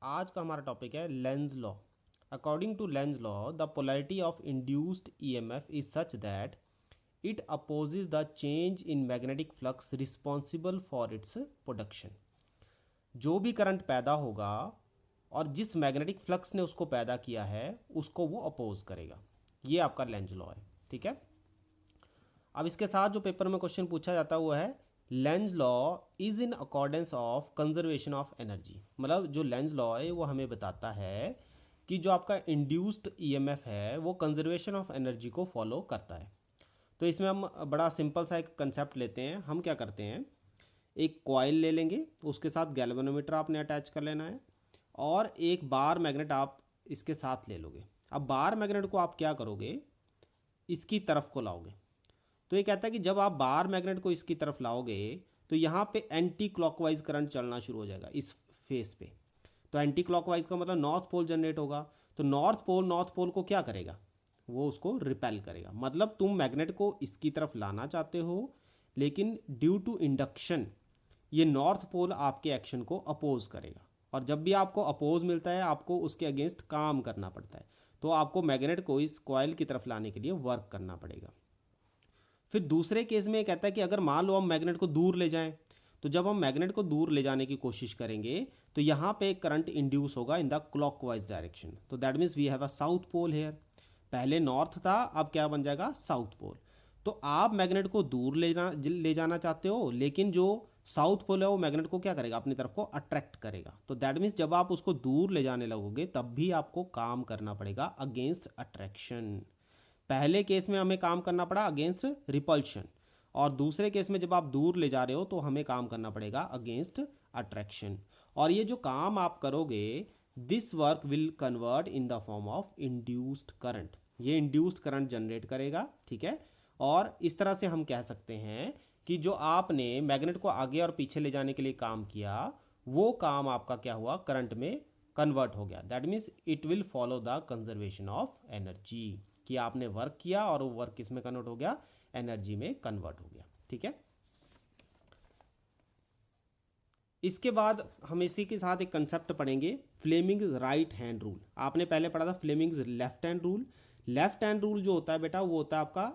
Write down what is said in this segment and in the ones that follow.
आज का हमारा टॉपिक है Lenz law. According to Lenz law the polarity of induced EMF is such that it opposes the change in magnetic flux responsible for its production. जो भी current पैदा होगा और जिस मैग्नेटिक फ्लक्स ने उसको पैदा किया है उसको वो अपोज करेगा। ये आपका लेंज लॉ है। ठीक है। अब इसके साथ जो पेपर में क्वेश्चन पूछा जाता है वो है Lenz law is in accordance of conservation of energy. मतलब जो लेंज लॉ है वो हमें बताता है कि जो आपका इंड्यूस्ड ईएमएफ है वो कंजर्वेशन ऑफ एनर्जी को फॉलो करता है। तो इसमें हम बड़ा सिंपल सा एक कंसेप्ट लेते हैं। हम क्या करते हैं, एक कॉइल ले लेंगे, उसके साथ गैल्वेनोमीटर आपने अटैच कर लेना है और एक बार मैग्नेट आप इसके साथ ले लोगे। अब बार मैग्नेट को आप क्या करोगे, इसकी तरफ को लाओगे। तो ये कहता है कि जब आप बार मैग्नेट को इसकी तरफ लाओगे तो यहाँ पे एंटी क्लॉकवाइज करंट चलना शुरू हो जाएगा इस फेस पे। तो एंटी क्लॉकवाइज का मतलब नॉर्थ पोल जनरेट होगा। तो नॉर्थ पोल को क्या करेगा, वो उसको रिपेल करेगा। मतलब तुम मैग्नेट को इसकी तरफ लाना चाहते हो लेकिन ड्यू टू इंडक्शन ये नॉर्थ पोल आपके एक्शन को अपोज करेगा। और जब भी आपको अपोज मिलता है आपको उसके अगेंस्ट काम करना पड़ता है। तो आपको मैग्नेट को इस कॉइल की तरफ लाने के लिए वर्क करना पड़ेगा। फिर दूसरे केस में कहता है कि अगर मान लो हम मैग्नेट को दूर ले जाएं, तो जब हम मैग्नेट को दूर ले जाने की कोशिश करेंगे तो यहाँ पे करंट इंड्यूस होगा इन द क्लॉकवाइज डायरेक्शन। तो that means we have a south pole here. पहले नॉर्थ था, अब क्या बन जाएगा, साउथ पोल। तो आप मैग्नेट को दूर ले जाना चाहते हो लेकिन जो साउथ पोल है वो मैग्नेट को क्या करेगा, अपनी तरफ को अट्रैक्ट करेगा। तो दैट मीन्स जब आप उसको दूर ले जाने लगोगे तब भी आपको काम करना पड़ेगा अगेंस्ट अट्रैक्शन। पहले केस में हमें काम करना पड़ा अगेंस्ट रिपल्शन और दूसरे केस में जब आप दूर ले जा रहे हो तो हमें काम करना पड़ेगा अगेंस्ट अट्रैक्शन। और ये जो काम आप करोगे this work will convert in the form of induced current. ये इंड्यूस्ड करंट जनरेट करेगा। ठीक है। और इस तरह से हम कह सकते हैं कि जो आपने मैग्नेट को आगे और पीछे ले जाने के लिए काम किया वो काम आपका क्या हुआ, करंट में कन्वर्ट हो गया। That means it will follow the conservation of energy. कि आपने वर्क किया और वो वर्क किस में कन्वर्ट हो गया, एनर्जी में कन्वर्ट हो गया। ठीक है। इसके बाद हम इसी के साथ एक कंसेप्ट पढ़ेंगे, फ्लेमिंग राइट हैंड रूल। आपने पहले पढ़ा था Fleming's left hand rule. Left hand rule जो होता है बेटा वो होता है आपका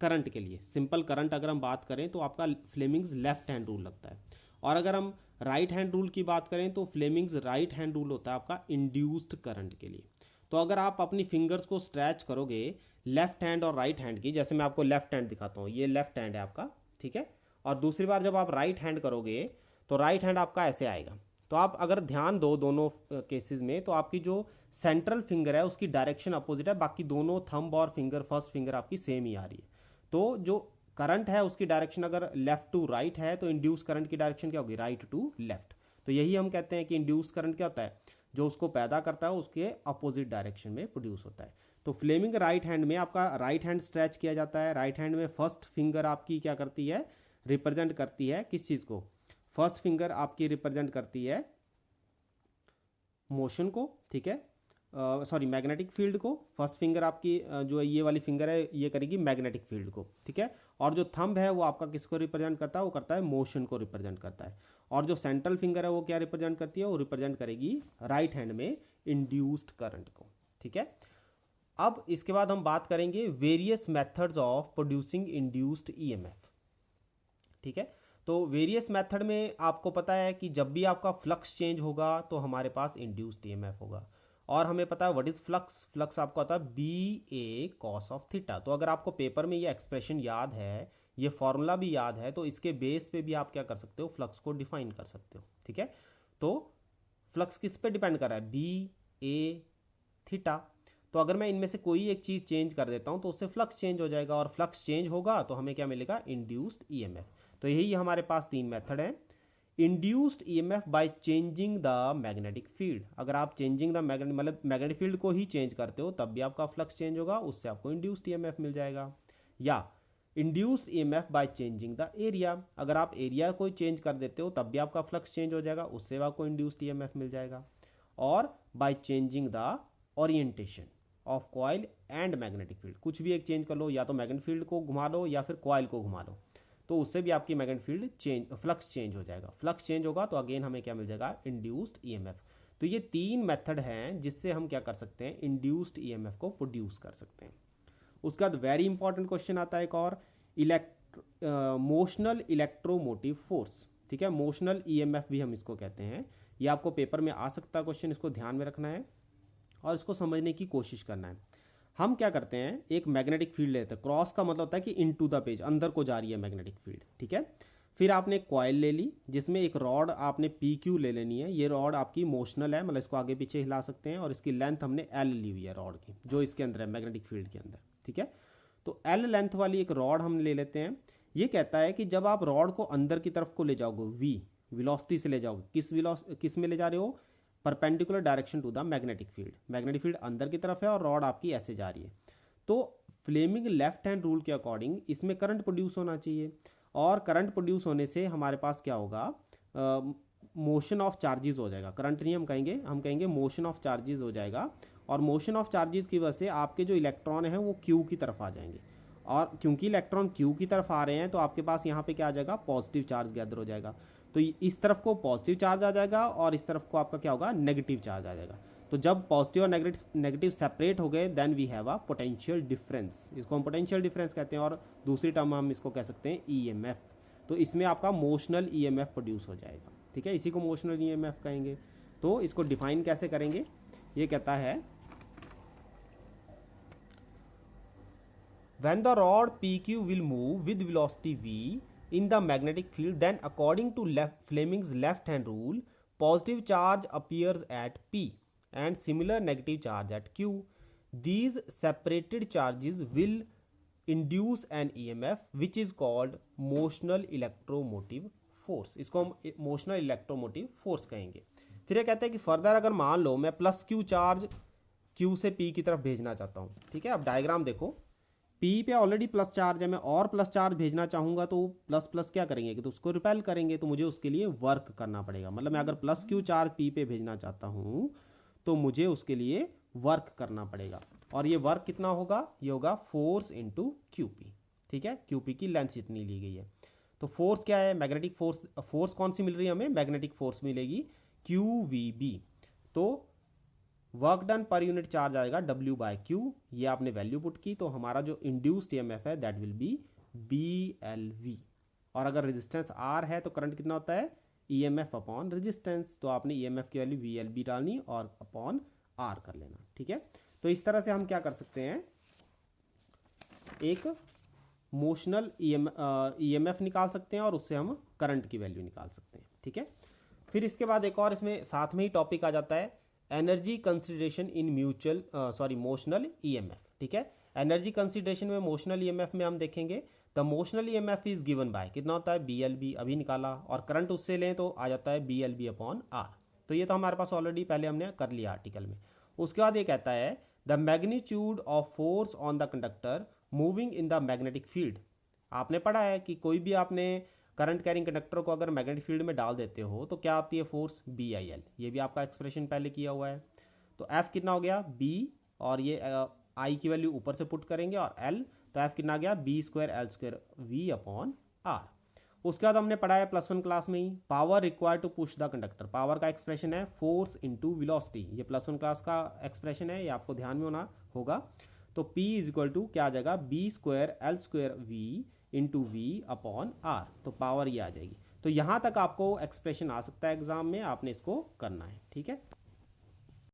करंट के लिए, सिंपल करंट अगर हम बात करें तो आपका फ्लेमिंग्स लेफ्ट हैंड रूल लगता है। और अगर हम राइट हैंड रूल की बात करें तो फ्लेमिंग्स राइट हैंड रूल होता है आपका इंड्यूस्ड करंट के लिए। तो अगर आप अपनी फिंगर्स को स्ट्रैच करोगे लेफ्ट हैंड और राइट हैंड की, जैसे मैं आपको लेफ्ट हैंड दिखाता हूँ, ये लेफ्ट हैंड है आपका। ठीक है। और दूसरी बार जब आप राइट हैंड करोगे तो राइट हैंड आपका ऐसे आएगा। तो आप अगर ध्यान दो दोनों केसेस में तो आपकी जो सेंट्रल फिंगर है उसकी डायरेक्शन अपोजिट है, बाकी दोनों थंब और फिंगर, फर्स्ट फिंगर आपकी सेम ही आ रही है। तो जो करंट है उसकी डायरेक्शन अगर लेफ्ट टू राइट है तो इंड्यूस करंट की डायरेक्शन क्या होगी, राइट टू लेफ्ट। तो यही हम कहते हैं कि इंड्यूस करंट क्या होता है, जो उसको पैदा करता है उसके अपोजिट डायरेक्शन में प्रोड्यूस होता है। तो फ्लेमिंग राइट हैंड में आपका राइट हैंड स्ट्रेच किया जाता है। राइट हैंड में फर्स्ट फिंगर आपकी क्या करती है, रिप्रेजेंट करती है किस चीज़ को, फर्स्ट फिंगर आपकी रिप्रेजेंट करती है मोशन को। ठीक है, सॉरी मैग्नेटिक फील्ड को। फर्स्ट फिंगर आपकी जो ये वाली फिंगर है ये करेगी मैग्नेटिक फील्ड को। ठीक है। और जो थंब है वो आपका किसको रिप्रेजेंट करता है, वो करता है मोशन को रिप्रेजेंट करता है। और जो सेंट्रल फिंगर है वो क्या रिप्रेजेंट करती है, वो रिप्रेजेंट करेगी राइट हैंड में इंड्यूस्ड करंट को। ठीक है। अब इसके बाद हम बात करेंगे various methods of producing induced EMF. ठीक है। तो वेरियस मेथड में आपको पता है कि जब भी आपका फ्लक्स चेंज होगा तो हमारे पास इंड्यूस्ड ईएमएफ होगा। और हमें पता है व्हाट इज फ्लक्स, फ्लक्स आपको आता है B A cos of theta. तो अगर आपको पेपर में ये एक्सप्रेशन याद है, ये फॉर्मूला भी याद है, तो इसके बेस पे भी आप क्या कर सकते हो, फ्लक्स को डिफाइन कर सकते हो। ठीक है। तो फ्लक्स किस पे डिपेंड कर रहा है, बी ए थीटा। तो अगर मैं इनमें से कोई एक चीज़ चेंज कर देता हूं तो उससे फ्लक्स चेंज हो जाएगा और फ्लक्स चेंज होगा तो हमें क्या मिलेगा, इंड्यूस्ड ईएमएफ। तो यही हमारे पास तीन मेथड हैं। Induced EMF by changing the magnetic field. अगर आप चेंजिंग द मैग्नेट मतलब मैग्नेटिक फील्ड को ही चेंज करते हो तब भी आपका फ्लक्स चेंज होगा, उससे आपको इंड्यूस्ड ईएमएफ मिल जाएगा। या induced EMF by changing the area, अगर आप एरिया को चेंज कर देते हो तब भी आपका फ्लक्स चेंज हो जाएगा, उससे आपको इंड्यूस्ड ईएमएफ मिल जाएगा। और by changing the orientation of coil and magnetic field, कुछ भी एक चेंज कर लो, या तो मैग्नेटिक फील्ड को घुमा लो या फिर कॉइल को घुमा लो, तो उससे भी आपकी magnetic field change, flux change हो जाएगा। फ्लक्स चेंज होगा तो अगेन हमें क्या मिल जाएगा, इंड्यूस्ड ईएमएफ। तो ये 3 मेथड हैं जिससे हम क्या कर सकते हैं, इंड्यूस्ड ईएमएफ को प्रोड्यूस कर सकते हैं। उसके बाद वेरी इंपॉर्टेंट क्वेश्चन आता है एक और, मोशनल इलेक्ट्रोमोटिव फोर्स। ठीक है, मोशनल ईएमएफ भी हम इसको कहते हैं। ये आपको पेपर में आ सकता है क्वेश्चन, इसको ध्यान में रखना है और इसको समझने की कोशिश करना है। हम क्या करते हैं, एक मैग्नेटिक फील्ड लेते हैं, क्रॉस का मतलब होता है कि इनटू द पेज, अंदर को जा रही है मैग्नेटिक फील्ड। ठीक है, फिर आपने एक कॉइल ले ली जिसमें एक रॉड आपने पी क्यू ले लेनी है। ये रॉड आपकी मोशनल है, मतलब इसको आगे पीछे हिला सकते हैं, और इसकी लेंथ हमने एल ली हुई है रॉड की, जो इसके अंदर है मैग्नेटिक फील्ड के अंदर। ठीक है, तो एल लेंथ वाली एक रॉड हम ले लेते हैं। ये कहता है कि जब आप रॉड को अंदर की तरफ को ले जाओगे, वी वेलोसिटी से ले जाओगे, किस में ले जा रहे हो, perpendicular direction to the magnetic field. Magnetic field अंदर की तरफ है और रॉड आपकी ऐसे जा रही है। तो फ्लेमिंग लेफ्ट हैंड रूल के अकॉर्डिंग इसमें करंट प्रोड्यूस होना चाहिए, और करंट प्रोड्यूस होने से हमारे पास क्या होगा, मोशन ऑफ चार्जेस हो जाएगा। करंट नहीं हम कहेंगे मोशन ऑफ चार्जेस हो जाएगा, और मोशन ऑफ चार्जेस की वजह से आपके जो इलेक्ट्रॉन हैं वो क्यू की तरफ आ जाएंगे, और क्योंकि इलेक्ट्रॉन क्यू की तरफ आ रहे हैं तो आपके पास यहाँ पे क्या आ जाएगा, पॉजिटिव चार्ज गैदर हो जाएगा। तो इस तरफ को पॉजिटिव चार्ज आ जाएगा और इस तरफ को आपका क्या होगा, नेगेटिव चार्ज आ जाएगा। तो जब पॉजिटिव और नेगेटिव सेपरेट हो गए, then we have a potential difference. इसको हम पोटेंशियल डिफरेंस कहते हैं, और दूसरी टर्म हम इसको कह सकते हैं ईएमएफ। तो इसमें आपका मोशनल ईएमएफ प्रोड्यूस हो जाएगा। ठीक है, इसी को मोशनल ईएमएफ कहेंगे। तो इसको डिफाइन कैसे करेंगे, ये कहता है when the rod PQ will move with velocity v in the magnetic field, then according to Fleming's left hand rule, positive charge appears at P and similar negative charge at Q. These separated charges will induce an EMF which is called motional electromotive force. इसको हम motional electromotive force कहेंगे। फिर ये कहते हैं कि further अगर मान लो मैं प्लस क्यू चार्ज Q से P की तरफ भेजना चाहता हूँ। ठीक है, अब डायग्राम देखो, P पे ऑलरेडी प्लस चार्ज है, मैं और प्लस चार्ज भेजना चाहूँगा तो प्लस प्लस क्या करेंगे कि तो उसको रिपेल करेंगे, तो मुझे उसके लिए वर्क करना पड़ेगा। मतलब मैं अगर प्लस क्यू चार्ज P पे भेजना चाहता हूँ तो मुझे उसके लिए वर्क करना पड़ेगा, और ये वर्क कितना होगा, ये होगा फोर्स इंटू QP। ठीक है, QP की लेंथ इतनी ली गई है। तो फोर्स क्या है, मैग्नेटिक फोर्स। फोर्स कौन सी मिल रही है हमें, मैग्नेटिक फोर्स मिलेगी QVB। तो work done per unit charge आएगा W/Q। ये आपने वैल्यू पुट की, तो हमारा जो इंड्यूस्ड ईएमएफ है दैट विल बी BLV। और अगर रेजिस्टेंस R है तो करंट कितना होता है, EMF अपॉन रेजिस्टेंस। तो आपने EMF की वैल्यू VLB डालनी और अपॉन R कर लेना। ठीक है, तो इस तरह से हम क्या कर सकते हैं, एक मोशनल EMF निकाल सकते हैं और उससे हम करंट की वैल्यू निकाल सकते हैं। ठीक है, फिर इसके बाद एक और इसमें साथ में ही टॉपिक आ जाता है, energy consideration in motional EMF. ठीक है, एनर्जी कंसिडरेशन में मोशनल ईएमएफ में हम देखेंगे the motional EMF is given by, कितना होता है BLB, अभी निकाला, और करंट उससे लें तो आ जाता है BLB अपॉन R। तो ये तो हमारे पास ऑलरेडी पहले हमने कर लिया आर्टिकल में। उसके बाद ये कहता है the magnitude of force on the conductor moving in the magnetic field. आपने पढ़ा है कि कोई भी आपने करंट कैरिंग कंडक्टर को अगर मैग्नेटिक फील्ड में डाल देते हो तो क्या आती है फोर्स, BIL। ये भी आपका एक्सप्रेशन पहले किया हुआ है। तो F कितना हो गया, B, और ये I की वैल्यू ऊपर से पुट करेंगे, और L, तो F कितना गया, B²L² V अपॉन R। उसके बाद हमने पढ़ा है +1 क्लास में ही, power required to push the conductor. Power का एक्सप्रेशन है फोर्स इंटू वेलोसिटी। ये +1 क्लास का एक्सप्रेशन है, ये आपको ध्यान में होना होगा। तो P = क्या आ जाएगा, B²L² V into V upon R। तो पावर ये आ जाएगी। तो यहाँ तक आपको एक्सप्रेशन आ सकता है एग्जाम में, आपने इसको करना है। ठीक है,